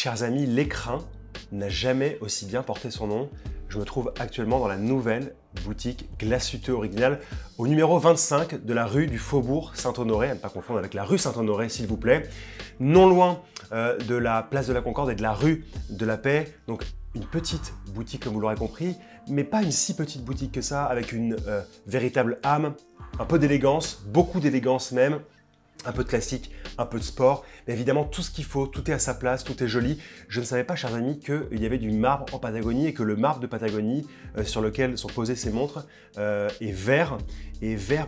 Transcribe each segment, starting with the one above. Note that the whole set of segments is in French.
Chers amis, l'écrin n'a jamais aussi bien porté son nom. Je me trouve actuellement dans la nouvelle boutique Glacuteux Original au numéro 25 de la rue du Faubourg Saint-Honoré, à ne pas confondre avec la rue Saint-Honoré s'il vous plaît, non loin de la place de la Concorde et de la rue de la Paix. Donc une petite boutique comme vous l'aurez compris, mais pas une si petite boutique que ça, avec une véritable âme, un peu d'élégance, beaucoup d'élégance même, un peu de classique, un peu de sport, mais évidemment tout ce qu'il faut, tout est à sa place, tout est joli. Je ne savais pas, chers amis, qu'il y avait du marbre en Patagonie et que le marbre de Patagonie sur lequel sont posées ces montres est vert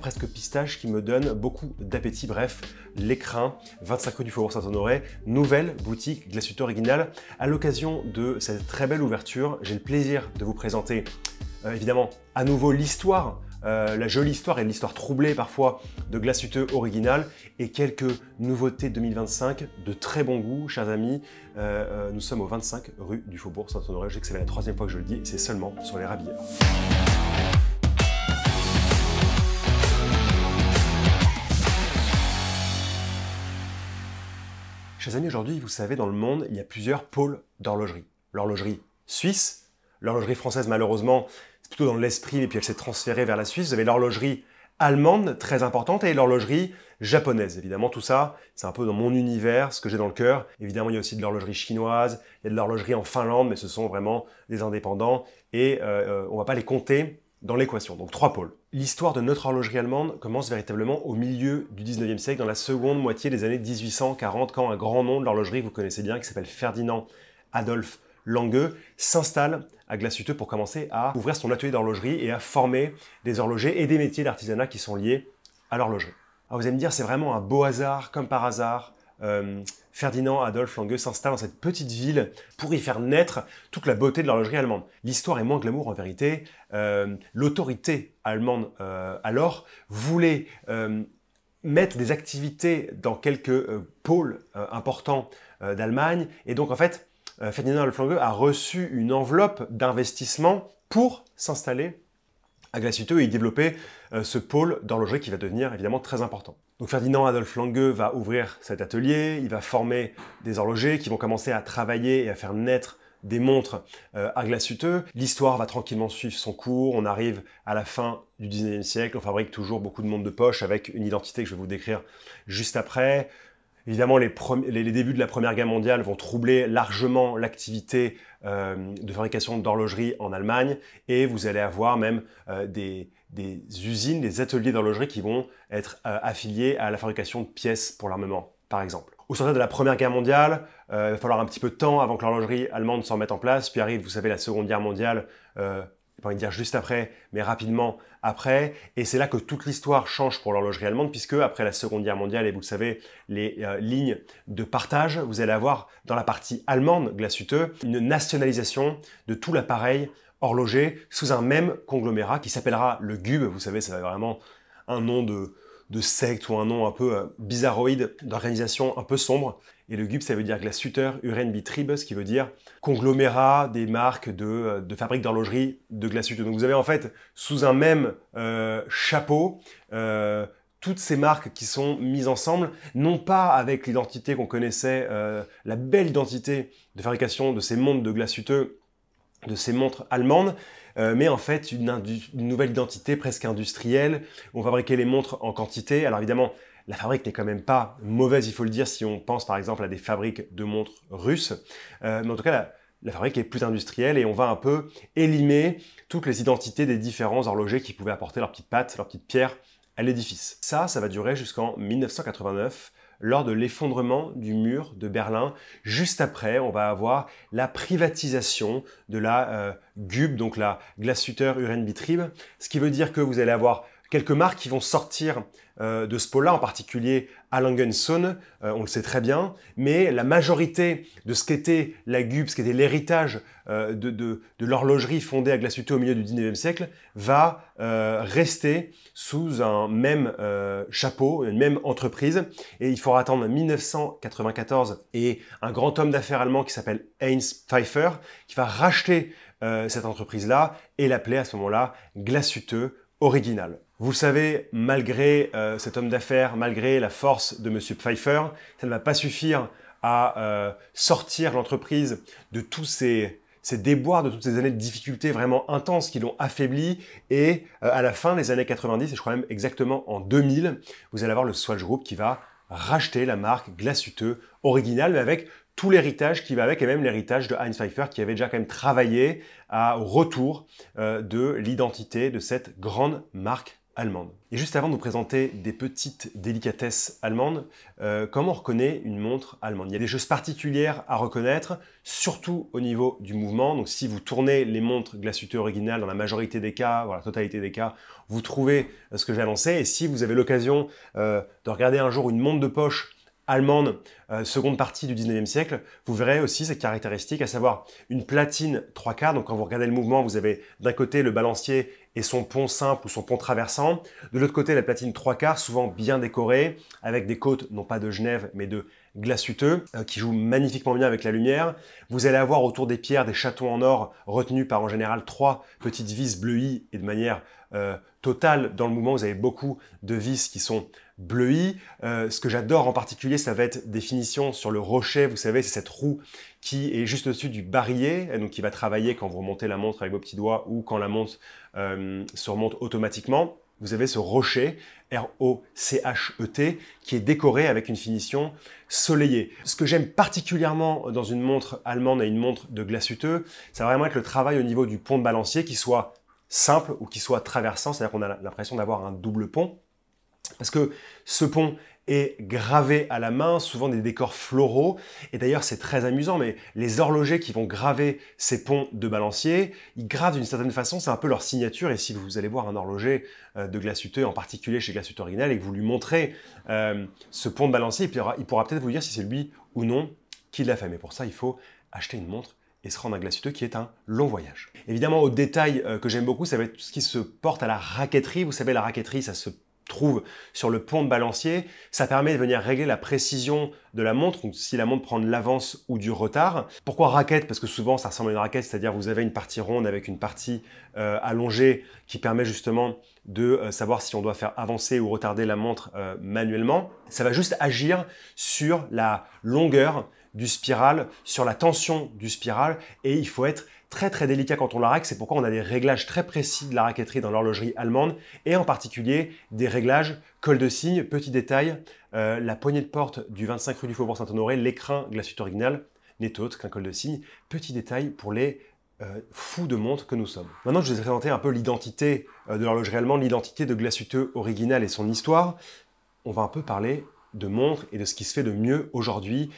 presque pistache, qui me donne beaucoup d'appétit. Bref, l'écrin, 25 rue du Faubourg Saint-Honoré, nouvelle boutique Glacuteux Original. À l'occasion de cette très belle ouverture, j'ai le plaisir de vous présenter évidemment à nouveau l'histoire, la jolie histoire et l'histoire troublée parfois de Glacuteux Original et quelques nouveautés 2025 de très bon goût, chers amis. Nous sommes au 25 rue du Faubourg Saint-Honoré. Je sais que c'est la troisième fois que je le dis, c'est seulement sur les Rabilleurs. Chers amis, aujourd'hui, vous savez, dans le monde, il y a plusieurs pôles d'horlogerie. L'horlogerie suisse, l'horlogerie française, malheureusement, c'est plutôt dans l'esprit, et puis elle s'est transférée vers la Suisse. Vous avez l'horlogerie allemande, très importante, et l'horlogerie japonaise. Évidemment, tout ça, c'est un peu dans mon univers, ce que j'ai dans le cœur. Évidemment, il y a aussi de l'horlogerie chinoise, il y a de l'horlogerie en Finlande, mais ce sont vraiment des indépendants, et on ne va pas les compter dans l'équation. Donc, trois pôles. L'histoire de notre horlogerie allemande commence véritablement au milieu du 19e siècle, dans la seconde moitié des années 1840, quand un grand nom de l'horlogerie, vous connaissez bien, qui s'appelle Ferdinand Adolf Lange, s'installe à Glacuteux pour commencer à ouvrir son atelier d'horlogerie et à former des horlogers et des métiers d'artisanat qui sont liés à l'horlogerie. Alors vous allez me dire, c'est vraiment un beau hasard, comme par hasard. Ferdinand Adolf Lange s'installe dans cette petite ville pour y faire naître toute la beauté de l'horlogerie allemande. L'histoire est moins glamour en vérité. L'autorité allemande alors voulait mettre des activités dans quelques pôles importants d'Allemagne, et donc en fait Ferdinand Adolf Lange a reçu une enveloppe d'investissement pour s'installer à Glacuteux et y développer ce pôle d'horlogerie qui va devenir évidemment très important. Donc Ferdinand Adolf Lange va ouvrir cet atelier, il va former des horlogers qui vont commencer à travailler et à faire naître des montres à Glacuteux. L'histoire va tranquillement suivre son cours, on arrive à la fin du 19e siècle, on fabrique toujours beaucoup de montres de poche avec une identité que je vais vous décrire juste après. Évidemment, les débuts de la Première Guerre mondiale vont troubler largement l'activité de fabrication d'horlogerie en Allemagne, et vous allez avoir même des usines, des ateliers d'horlogerie qui vont être affiliés à la fabrication de pièces pour l'armement, par exemple. Au sortir de la Première Guerre mondiale, il va falloir un petit peu de temps avant que l'horlogerie allemande s'en mette en place, puis arrive, vous savez, la Seconde Guerre mondiale, j'ai pas envie de dire juste après, mais rapidement après. Et c'est là que toute l'histoire change pour l'horlogerie allemande, puisque après la Seconde Guerre mondiale, et vous le savez, les lignes de partage, vous allez avoir dans la partie allemande, Glacuteux, une nationalisation de tout l'appareil horloger sous un même conglomérat qui s'appellera le GUB. Vous savez, c'est vraiment un nom de secte ou un nom un peu bizarroïde, d'organisation un peu sombre. Et le GUB, ça veut dire Glacuther Uhrenbetriebe, ce qui veut dire conglomérat des marques de fabriques d'horlogerie de Glacuteux. Donc vous avez en fait sous un même chapeau toutes ces marques qui sont mises ensemble, non pas avec l'identité qu'on connaissait, la belle identité de fabrication de ces montres de Glacuteux, de ces montres allemandes, mais en fait une nouvelle identité presque industrielle. On fabriquait les montres en quantité. Alors évidemment, la fabrique n'est quand même pas mauvaise, il faut le dire, si on pense par exemple à des fabriques de montres russes. Mais en tout cas, la fabrique est plus industrielle et on va un peu élimer toutes les identités des différents horlogers qui pouvaient apporter leurs petites pattes, leurs petites pierres à l'édifice. Ça va durer jusqu'en 1989, lors de l'effondrement du mur de Berlin. Juste après, on va avoir la privatisation de la GUB, donc la Glacuther Uhrenbetriebe, ce qui veut dire que vous allez avoir quelques marques qui vont sortir de ce pôle-là, en particulier A. Lange & Söhne, on le sait très bien, mais la majorité de ce qu'était la GUB, ce qu'était l'héritage de l'horlogerie fondée à Glacuteux au milieu du 19e siècle, va rester sous un même chapeau, une même entreprise. Et il faudra attendre 1994 et un grand homme d'affaires allemand qui s'appelle Heinz Pfeiffer, qui va racheter cette entreprise-là et l'appeler à ce moment-là Glacuteux Original. Vous le savez, malgré cet homme d'affaires, malgré la force de M. Pfeiffer, ça ne va pas suffire à sortir l'entreprise de tous ces déboires, de toutes ces années de difficultés vraiment intenses qui l'ont affaibli. Et à la fin des années 90, et je crois même exactement en 2000, vous allez avoir le Swatch Group qui va racheter la marque Glashütte originale, mais avec tout l'héritage qui va avec, et même l'héritage de Heinz Pfeiffer qui avait déjà quand même travaillé au retour de l'identité de cette grande marque allemande. Et juste avant de vous présenter des petites délicatesses allemandes, comment on reconnaît une montre allemande? Il y a des choses particulières à reconnaître, surtout au niveau du mouvement. Donc si vous tournez les montres Glashütte originales dans la majorité des cas, voire la totalité des cas, vous trouvez ce que j'ai annoncé. Et si vous avez l'occasion de regarder un jour une montre de poche allemande, seconde partie du 19e siècle, vous verrez aussi cette caractéristique, à savoir une platine 3/4. Donc quand vous regardez le mouvement, vous avez d'un côté le balancier et son pont simple ou son pont traversant. De l'autre côté, la platine 3/4, souvent bien décorée, avec des côtes, non pas de Genève, mais de Glashütte, qui jouent magnifiquement bien avec la lumière. Vous allez avoir autour des pierres des chatons en or retenus par en général 3 petites vis bleuies et de manière totale dans le mouvement. Vous avez beaucoup de vis qui sont bleuies. Ce que j'adore en particulier, ça va être des finitions sur le rocher. Vous savez, c'est cette roue qui est juste au-dessus du barillet, donc qui va travailler quand vous remontez la montre avec vos petits doigts ou quand la montre se remonte automatiquement. Vous avez ce rocher, R-O-C-H-E-T, qui est décoré avec une finition soleillée. Ce que j'aime particulièrement dans une montre allemande et une montre de Glashütte, ça va vraiment être le travail au niveau du pont de balancier, qui soit simple ou qui soit traversant, c'est-à-dire qu'on a l'impression d'avoir un double pont. Parce que ce pont est gravé à la main, souvent des décors floraux. Et d'ailleurs, c'est très amusant, mais les horlogers qui vont graver ces ponts de balancier, ils gravent d'une certaine façon, c'est un peu leur signature. Et si vous allez voir un horloger de Glashütte, en particulier chez Glashütte Original, et que vous lui montrez ce pont de balancier, il pourra peut-être vous dire si c'est lui ou non qui l'a fait. Mais pour ça, il faut acheter une montre et se rendre à Glashütte, qui est un long voyage. Évidemment, au détail que j'aime beaucoup, ça va être tout ce qui se porte à la raquetterie. Vous savez, la raquetterie, ça se trouve sur le pont de balancier. Ça permet de venir régler la précision de la montre, donc si la montre prend de l'avance ou du retard. Pourquoi raquette? Parce que souvent ça ressemble à une raquette, c'est-à-dire vous avez une partie ronde avec une partie allongée qui permet justement de savoir si on doit faire avancer ou retarder la montre manuellement. Ça va juste agir sur la longueur du spiral, sur la tension du spiral, et il faut être très très délicat quand on la règle. C'est pourquoi on a des réglages très précis de la raquetterie dans l'horlogerie allemande, et en particulier des réglages col de cygne. Petit détail, la poignée de porte du 25 rue du Faubourg Saint-Honoré, l'écrin Glashütte Original n'est autre qu'un col de cygne. Petit détail pour les fous de montres que nous sommes. Maintenant, je vais vous présenter un peu l'identité de l'horlogerie allemande, l'identité de Glashütte Original et son histoire. On va un peu parler de montres et de ce qui se fait de mieux aujourd'hui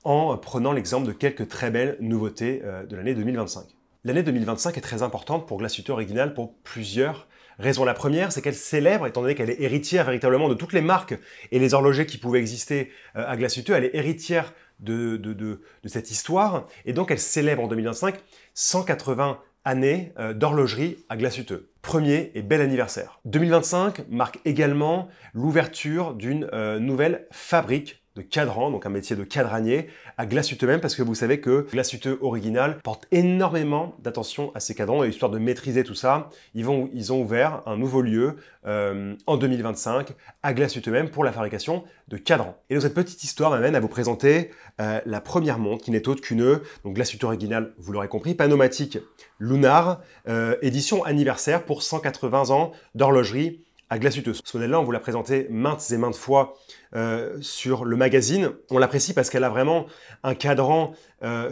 en prenant l'exemple de quelques très belles nouveautés de l'année 2025. L'année 2025 est très importante pour Glashütte Original pour plusieurs raisons. La première, c'est qu'elle célèbre, étant donné qu'elle est héritière véritablement de toutes les marques et les horlogers qui pouvaient exister à Glashütte, elle est héritière de cette histoire, et donc elle célèbre en 2025 180 années d'horlogerie à Glashütte. Premier et bel anniversaire. 2025 marque également l'ouverture d'une nouvelle fabrique de cadran, donc un métier de cadranier, à Glashütte même, parce que vous savez que Glashütte Original porte énormément d'attention à ses cadrans, et histoire de maîtriser tout ça, ils ont ouvert un nouveau lieu en 2025 à Glashütte même pour la fabrication de cadrans. Et donc cette petite histoire m'amène à vous présenter la première montre, qui n'est autre qu'une Glashütte Original, vous l'aurez compris, Panomatic Lunar, édition anniversaire pour 180 ans d'horlogerie à Glashütte. Ce modèle-là, on vous l'a présenté maintes et maintes fois sur le magazine. On l'apprécie parce qu'elle a vraiment un cadran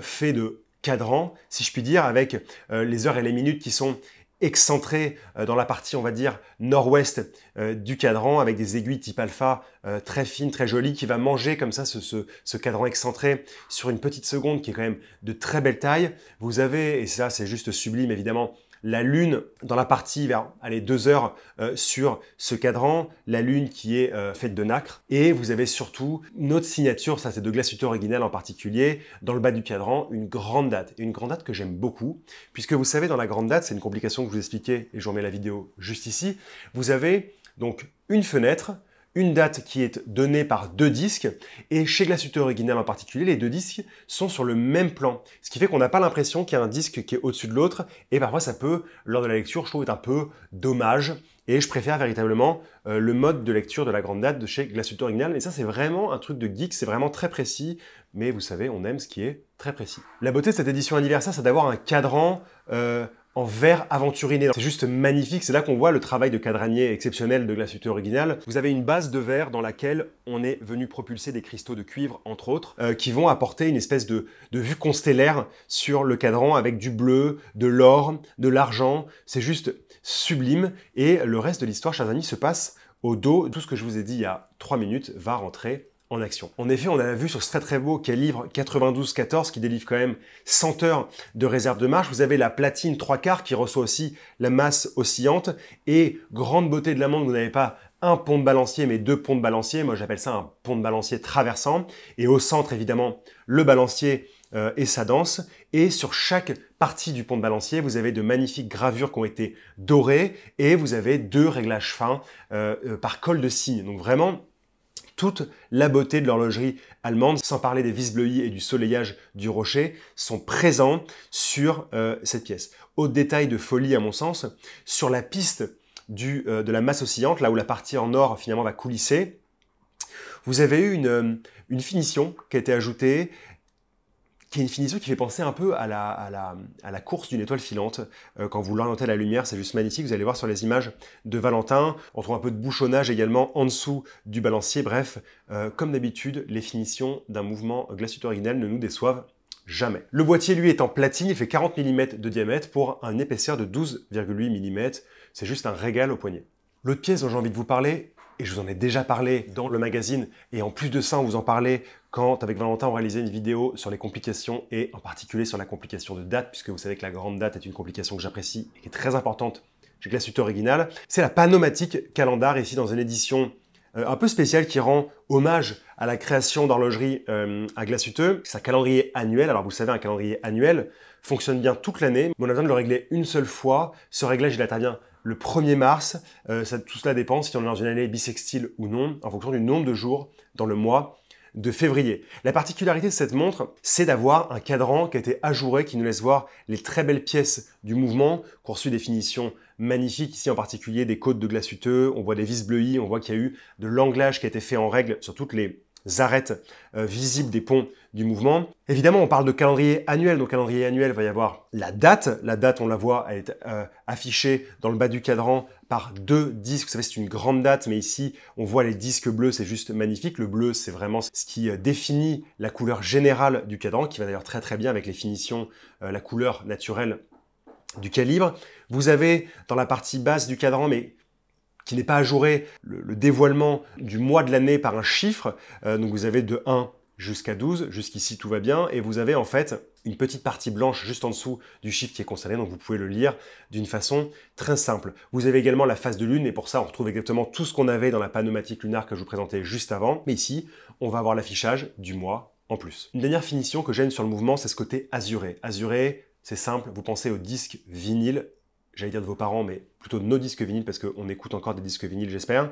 fait de cadran, si je puis dire, avec les heures et les minutes qui sont excentrées dans la partie, on va dire, nord-ouest du cadran, avec des aiguilles type alpha très fines, très jolies, qui va manger comme ça ce cadran excentré sur une petite seconde qui est quand même de très belle taille. Vous avez, et ça c'est juste sublime évidemment, la lune dans la partie vers 2 heures sur ce cadran, la lune qui est faite de nacre, et vous avez surtout notre signature, ça c'est de Glashütte Original en particulier, dans le bas du cadran, une grande date, et une grande date que j'aime beaucoup, puisque vous savez dans la grande date, c'est une complication que je vous expliquais, et je vous remets la vidéo juste ici, vous avez donc une fenêtre, une date qui est donnée par 2 disques, et chez Glashütte Original en particulier, les 2 disques sont sur le même plan. Ce qui fait qu'on n'a pas l'impression qu'il y a un disque qui est au-dessus de l'autre, et parfois ça peut, lors de la lecture, je trouve, être un peu dommage, Et je préfère véritablement le mode de lecture de la grande date de chez Glashütte Original. Et ça, c'est vraiment un truc de geek, c'est vraiment très précis. Mais vous savez, on aime ce qui est très précis. La beauté de cette édition anniversaire, c'est d'avoir un cadran en verre aventuriné. C'est juste magnifique, c'est là qu'on voit le travail de cadranier exceptionnel de Glashütte Original. Vous avez une base de verre dans laquelle on est venu propulser des cristaux de cuivre, entre autres, qui vont apporter une espèce de vue constellaire sur le cadran avec du bleu, de l'or, de l'argent. C'est juste sublime. Et le reste de l'histoire, chers amis, se passe au dos. Tout ce que je vous ai dit il y a 3 minutes va rentrer en action. En effet, on a vu sur ce très beau calibre 92-14 qui délivre quand même 100 heures de réserve de marche. Vous avez la platine 3/4 qui reçoit aussi la masse oscillante. Et grande beauté de la montre, vous n'avez pas un pont de balancier, mais 2 ponts de balancier. Moi, j'appelle ça un pont de balancier traversant. Et au centre, évidemment, le balancier et sa danse. Et sur chaque partie du pont de balancier, vous avez de magnifiques gravures qui ont été dorées. Et vous avez 2 réglages fins par col de cygne. Donc vraiment, toute la beauté de l'horlogerie allemande, sans parler des vis bleuies et du soleillage du rocher, sont présents sur cette pièce. Autre détail de folie à mon sens, sur la piste de la masse oscillante, là où la partie en or finalement va coulisser, vous avez eu une finition qui a été ajoutée, qui est une finition qui fait penser un peu à la course d'une étoile filante. Quand vous l'orientez à la lumière, c'est juste magnifique. Vous allez voir sur les images de Valentin. On trouve un peu de bouchonnage également en dessous du balancier. Bref, comme d'habitude, les finitions d'un mouvement Glashütte Original ne nous déçoivent jamais. Le boîtier, lui, est en platine. Il fait 40 mm de diamètre pour un épaisseur de 12,8 mm. C'est juste un régal au poignet. L'autre pièce dont j'ai envie de vous parler, et je vous en ai déjà parlé dans le magazine, et en plus de ça, on vous en parlait quand, avec Valentin, on réalisait une vidéo sur les complications, et en particulier sur la complication de date, puisque vous savez que la grande date est une complication que j'apprécie et qui est très importante chez Glashütte Original. C'est la Panomatic Calendar, ici dans une édition un peu spéciale qui rend hommage à la création d'horlogerie à Glashütte. C'est un calendrier annuel. Alors vous savez, un calendrier annuel fonctionne bien toute l'année, mais on a besoin de le régler une seule fois. Ce réglage, il intervient le 1er mars. Tout cela dépend si on est dans une année bissextile ou non, en fonction du nombre de jours dans le mois de février. La particularité de cette montre, c'est d'avoir un cadran qui a été ajouré, qui nous laisse voir les très belles pièces du mouvement, qui ont reçu des finitions magnifiques, ici en particulier des côtes de Glashütte, on voit des vis bleuies, on voit qu'il y a eu de l'anglage qui a été fait en règle sur toutes les arêtes visibles des ponts du mouvement. Évidemment, on parle de calendrier annuel. Donc, calendrier annuel, il va y avoir la date. La date, on la voit, elle est affichée dans le bas du cadran par 2 disques. Vous savez, c'est une grande date, mais ici, on voit les disques bleus. C'est juste magnifique. Le bleu, c'est vraiment ce qui définit la couleur générale du cadran, qui va d'ailleurs très bien avec les finitions, la couleur naturelle du calibre. Vous avez dans la partie basse du cadran, mais qui n'est pas ajouré, le dévoilement du mois de l'année par un chiffre. Donc vous avez de 1 jusqu'à 12, jusqu'ici tout va bien, et vous avez en fait une petite partie blanche juste en dessous du chiffre qui est concerné, donc vous pouvez le lire d'une façon très simple. Vous avez également la phase de lune, et pour ça on retrouve exactement tout ce qu'on avait dans la Panomatic lunar que je vous présentais juste avant, mais ici on va avoir l'affichage du mois en plus. Une dernière finition que j'aime sur le mouvement, c'est ce côté azuré. Azuré, c'est simple, vous pensez au disque vinyle, j'allais dire de vos parents, mais plutôt de nos disques vinyles, parce qu'on écoute encore des disques vinyles, j'espère.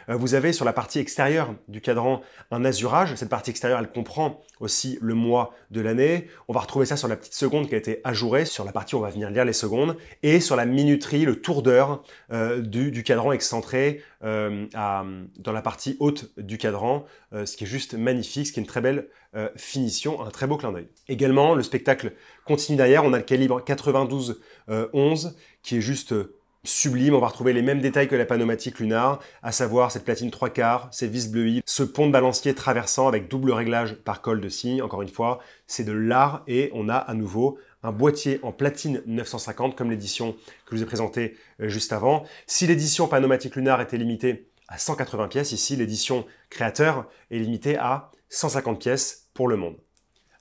Vous avez sur la partie extérieure du cadran un azurage. Cette partie extérieure, elle comprend aussi le mois de l'année. On va retrouver ça sur la petite seconde qui a été ajourée, sur la partie où on va venir lire les secondes, et sur la minuterie, le tour d'heure du cadran excentré dans la partie haute du cadran, ce qui est juste magnifique, ce qui est une très belle finition, un très beau clin d'œil. Également, le spectacle continue derrière. On a le calibre 92-11 qui est juste sublime. On va retrouver les mêmes détails que la Panomatic lunar, à savoir cette platine 3/4, ces vis bleuies, ce pont de balancier traversant avec double réglage par col de cygne. Encore une fois, c'est de l'art, et on a à nouveau un boîtier en platine 950 comme l'édition que je vous ai présentée juste avant. Si l'édition Panomatic lunar était limitée à 180 pièces, ici l'édition créateur est limitée à 150 pièces pour le monde.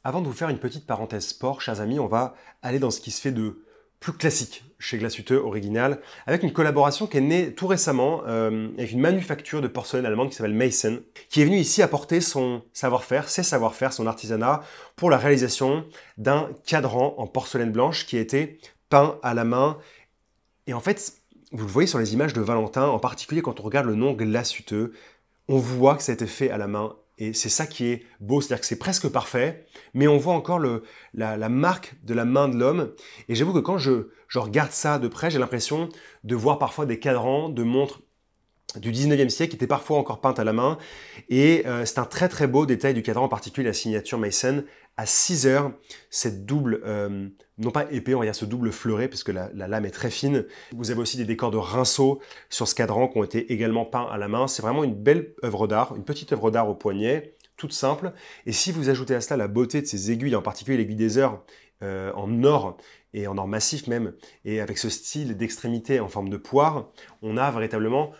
Avant de vous faire une petite parenthèse sport, chers amis, on va aller dans ce qui se fait de plus classique chez Glashütte Original, avec une collaboration qui est née tout récemment avec une manufacture de porcelaine allemande qui s'appelle Meissen, qui est venue ici apporter son savoir-faire, ses savoir-faire, son artisanat pour la réalisation d'un cadran en porcelaine blanche qui a été peint à la main. Et en fait, vous le voyez sur les images de Valentin, en particulier quand on regarde le nom Glashütte, on voit que ça a été fait à la main Et c'est ça qui est beau, c'est-à-dire que c'est presque parfait, mais on voit encore la marque de la main de l'homme. Et j'avoue que quand je regarde ça de près, j'ai l'impression de voir parfois des cadrans de montres du 19e siècle qui étaient parfois encore peintes à la main. Et c'est un très très beau détail du cadran, en particulier la signature Mason à 6 heures, cette double, non pas épée, on va dire ce double fleuret, parce que la lame est très fine. Vous avez aussi des décors de rinceaux sur ce cadran qui ont été également peints à la main. C'est vraiment une belle œuvre d'art, une petite œuvre d'art au poignet, toute simple. Et si vous ajoutez à cela la beauté de ces aiguilles, en particulier l'aiguille des heures en or, et en or massif même, et avec ce style d'extrémité en forme de poire, on a véritablement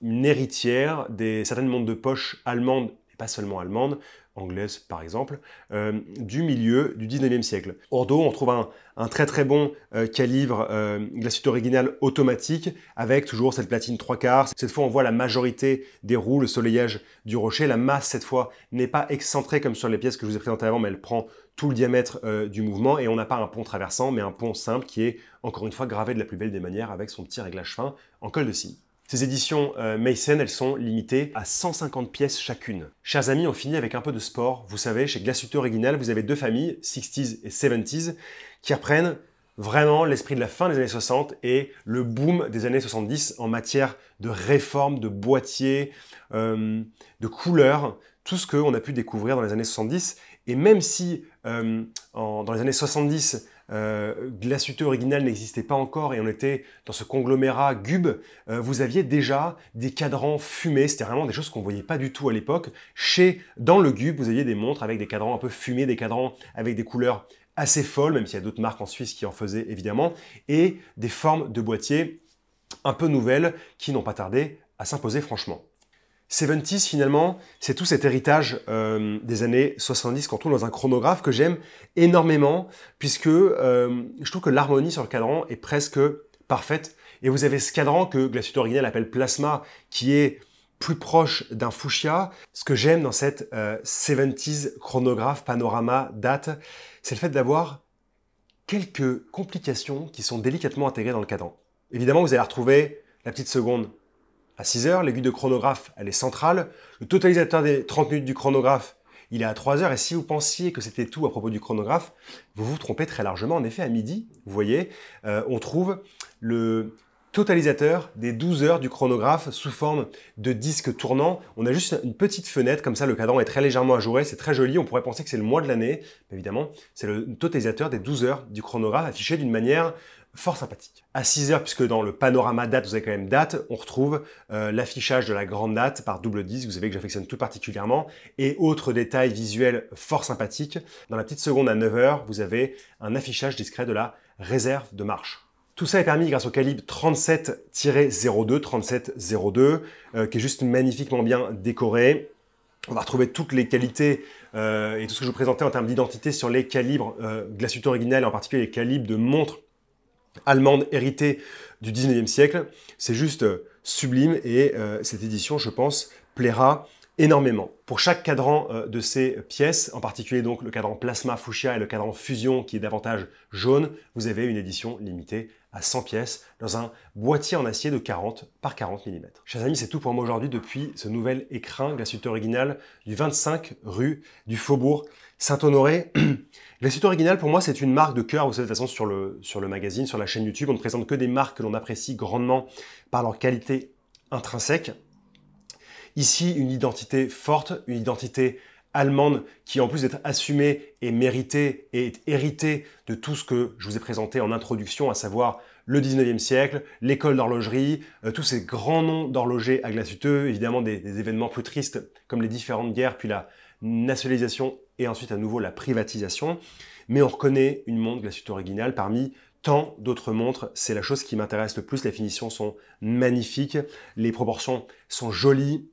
une héritière des certaines montres de poche allemandes, et pas seulement allemandes, anglaise par exemple, du milieu du 19e siècle. Hors d'eau, on trouve un très très bon calibre glacieuse originale automatique avec toujours cette platine 3/4. Cette fois, on voit la majorité des roues, le soleillage du rocher. La masse, cette fois, n'est pas excentrée comme sur les pièces que je vous ai présentées avant, mais elle prend tout le diamètre du mouvement et on n'a pas un pont traversant, mais un pont simple qui est, encore une fois, gravé de la plus belle des manières avec son petit réglage fin en colle de cygne. Ces éditions Mason, elles sont limitées à 150 pièces chacune. Chers amis, on finit avec un peu de sport. Vous savez, chez Glacieuse Originale, vous avez deux familles, 60s et 70s, qui reprennent vraiment l'esprit de la fin des années 60 et le boom des années 70 en matière de réforme, de boîtier, de couleurs, tout ce qu'on a pu découvrir dans les années 70. Et même si dans les années 70, Glacieuse Originale n'existait pas encore et on était dans ce conglomérat Gub, vous aviez déjà des cadrans fumés, c'était vraiment des choses qu'on ne voyait pas du tout à l'époque. Dans le Gub, vous aviez des montres avec des cadrans un peu fumés, des cadrans avec des couleurs assez folles, même s'il y a d'autres marques en Suisse qui en faisaient évidemment, et des formes de boîtiers un peu nouvelles qui n'ont pas tardé à s'imposer franchement. 70s finalement, c'est tout cet héritage des années 70 qu'on trouve dans un chronographe que j'aime énormément puisque je trouve que l'harmonie sur le cadran est presque parfaite. Et vous avez ce cadran que Glacieuse Originale appelle Plasma qui est plus proche d'un fuchsia. Ce que j'aime dans cette 70s chronographe panorama date, c'est le fait d'avoir quelques complications qui sont délicatement intégrées dans le cadran. Évidemment, vous allez retrouver la petite seconde à 6 heures, l'aiguille de chronographe, elle est centrale. Le totalisateur des 30 minutes du chronographe, il est à 3 heures. Et si vous pensiez que c'était tout à propos du chronographe, vous vous trompez très largement. En effet, à midi, vous voyez, on trouve le totalisateur des 12 heures du chronographe sous forme de disque tournant. On a juste une petite fenêtre, comme ça le cadran est très légèrement ajouré, c'est très joli, on pourrait penser que c'est le mois de l'année. Évidemment, c'est le totalisateur des 12 heures du chronographe affiché d'une manière fort sympathique. À 6 heures, puisque dans le panorama date, vous avez quand même date, on retrouve l'affichage de la grande date par double disque, vous savez que j'affectionne tout particulièrement, et autres détails visuels fort sympathiques. Dans la petite seconde à 9 heures, vous avez un affichage discret de la réserve de marche. Tout ça est permis grâce au calibre 37-02, qui est juste magnifiquement bien décoré. On va retrouver toutes les qualités et tout ce que je vous présentais en termes d'identité sur les calibres Glacieuse Originale, en particulier les calibres de montres allemandes héritées du 19e siècle. C'est juste sublime et cette édition, je pense, plaira énormément. Pour chaque cadran de ces pièces, en particulier donc le cadran Plasma Fuchsia et le cadran Fusion qui est davantage jaune, vous avez une édition limitée à 100 pièces dans un boîtier en acier de 40 par 40 mm. Chers amis, c'est tout pour moi aujourd'hui depuis ce nouvel écrin Glacieuse Originale du 25 rue du Faubourg Saint-Honoré. Glacieuse Originale, pour moi, c'est une marque de cœur. Vous savez, de toute façon, sur le magazine, sur la chaîne YouTube, on ne présente que des marques que l'on apprécie grandement par leur qualité intrinsèque. Ici, une identité forte, une identité allemande qui, en plus d'être assumée et méritée et est héritée de tout ce que je vous ai présenté en introduction, à savoir le 19e siècle, l'école d'horlogerie, tous ces grands noms d'horlogers à Glacieuse, évidemment des événements plus tristes comme les différentes guerres, puis la nationalisation et ensuite à nouveau la privatisation. Mais on reconnaît une montre Glacieuse Originale parmi tant d'autres montres. C'est la chose qui m'intéresse le plus. Les finitions sont magnifiques, les proportions sont jolies.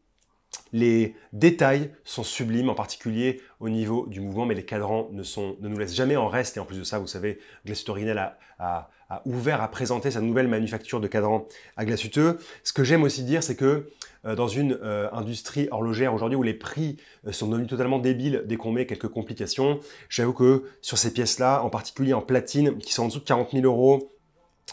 Les détails sont sublimes, en particulier au niveau du mouvement, mais les cadrans ne nous laissent jamais en reste. Et en plus de ça, vous savez, Glacieuse Originale a ouvert à présenter sa nouvelle manufacture de cadrans à Glacieuse. Ce que j'aime aussi dire, c'est que dans une industrie horlogère aujourd'hui où les prix sont devenus totalement débiles dès qu'on met quelques complications, j'avoue que sur ces pièces-là, en particulier en platine, qui sont en dessous de 40 000 €,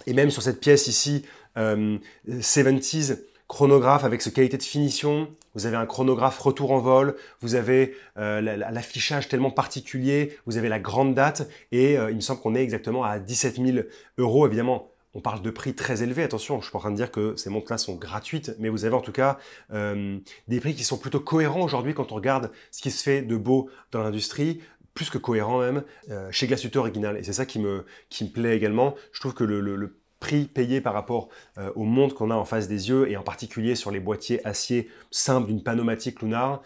et même sur cette pièce ici, 70s, chronographe avec ce qualité de finition, vous avez un chronographe retour en vol, vous avez l'affichage tellement particulier, vous avez la grande date et il me semble qu'on est exactement à 17 000 €. Évidemment, on parle de prix très élevés, attention, je ne suis pas en train de dire que ces montres-là sont gratuites, mais vous avez en tout cas des prix qui sont plutôt cohérents aujourd'hui quand on regarde ce qui se fait de beau dans l'industrie, plus que cohérent même, chez Glashütte Original. Et c'est ça qui me plaît également. Je trouve que le prix payé par rapport aux montres qu'on a en face des yeux, et en particulier sur les boîtiers acier simples d'une Panomatique Lunar,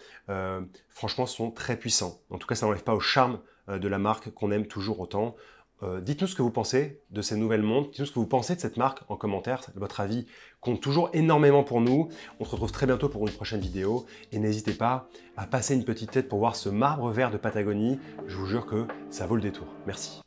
franchement, sont très puissants. En tout cas, ça n'enlève pas au charme de la marque qu'on aime toujours autant. Dites-nous ce que vous pensez de ces nouvelles montres, dites-nous ce que vous pensez de cette marque en commentaire, votre avis compte toujours énormément pour nous. On se retrouve très bientôt pour une prochaine vidéo et n'hésitez pas à passer une petite tête pour voir ce marbre vert de Patagonie, je vous jure que ça vaut le détour. Merci.